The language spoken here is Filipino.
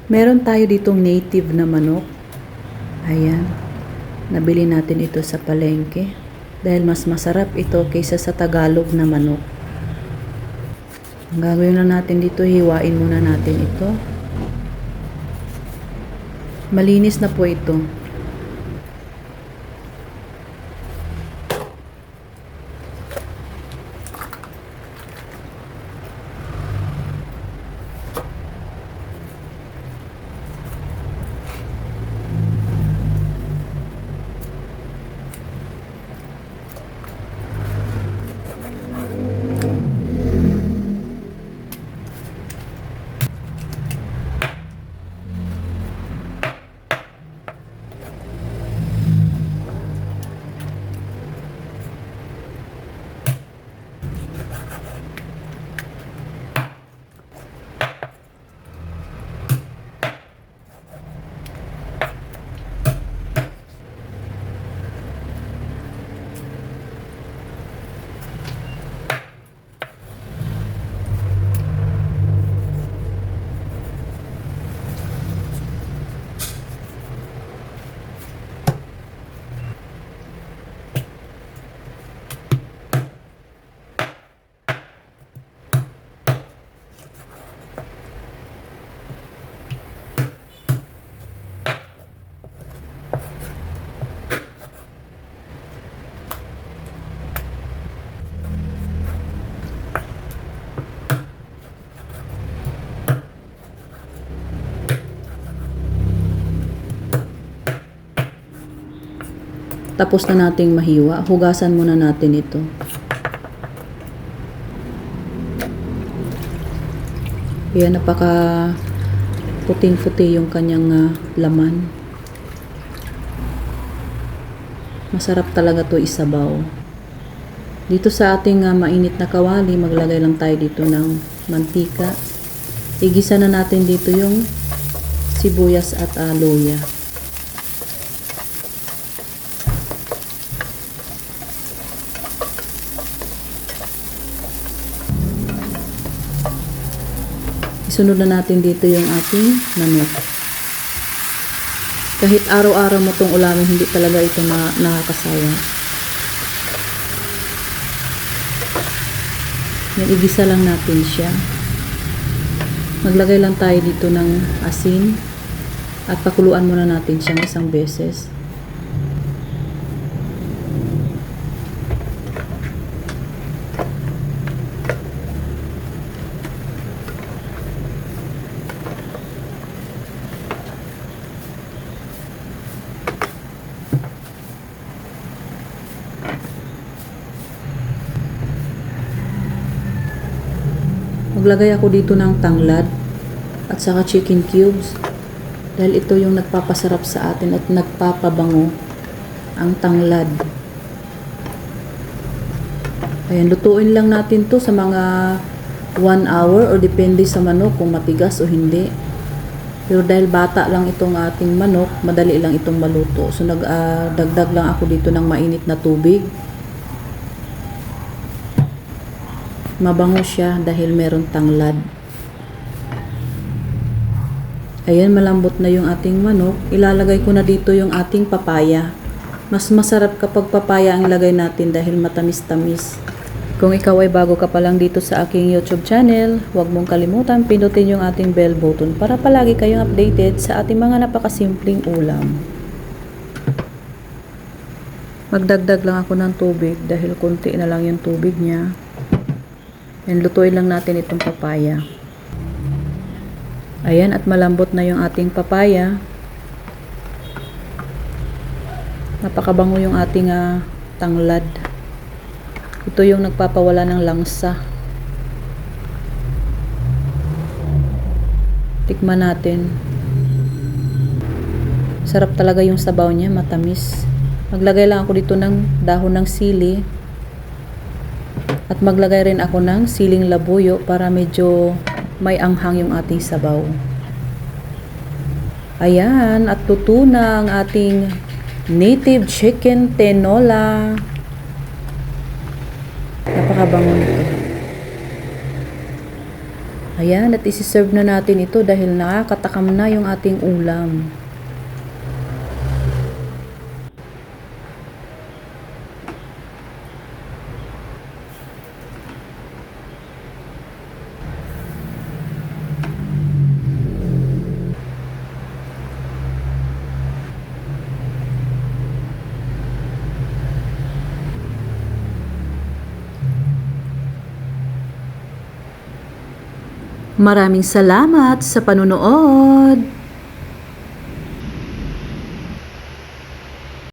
Meron tayo ditong native na manok. Ayan. Nabili natin ito sa palengke. Dahil mas masarap ito kaysa sa Tagalog na manok. Ang gagawin na natin dito, hiwain muna natin ito. Malinis na po ito. Tapos na nating mahiwa, hugasan muna natin ito. Yan, napaka puting-puti yung kanyang laman. Masarap talaga to isabaw. Dito sa ating mainit na kawali, maglagay lang tayo dito ng mantika. Igisa na natin dito yung sibuyas at luya. Isunod na natin dito yung ating manok. Kahit araw-araw mo itong ulamin, hindi talaga ito nakakasawa. Igisa lang natin siya. Maglagay lang tayo dito ng asin at pakuluan muna natin siyang isang beses. Maglagay ako dito ng tanglad at saka chicken cubes dahil ito yung nagpapasarap sa atin at nagpapabango, ang tanglad. Ayan, lutuin lang natin to sa mga 1 hour or depende sa manok kung matigas o hindi. Pero dahil bata lang itong ating manok, madali lang itong maluto. So nagdagdag lang ako dito ng mainit na tubig. Mabango siya dahil meron tanglad. Ayan, malambot na yung ating manok. Ilalagay ko na dito yung ating papaya. Mas masarap kapag papaya ang ilagay natin dahil matamis-tamis. Kung ikaw ay bago ka pa lang dito sa aking YouTube channel, huwag mong kalimutan pindutin yung ating bell button para palagi kayong updated sa ating mga napakasimpleng ulam. Magdagdag lang ako ng tubig dahil konti na lang yung tubig niya. And lutuin lang natin itong papaya. Ayan, at malambot na yung ating papaya. Napakabango yung ating tanglad. Ito yung nagpapawala ng langsa. Tikman natin. Sarap talaga yung sabaw niya, matamis. Maglagay lang ako dito ng dahon ng sili. At maglagay rin ako ng siling labuyo para medyo may anghang yung ating sabaw. Ayan, at luto na ang ating native chicken tinola. Napakabango nito. Ayan, at isi-serve na natin ito dahil nakakatakam na yung ating ulam. Maraming salamat sa panunood!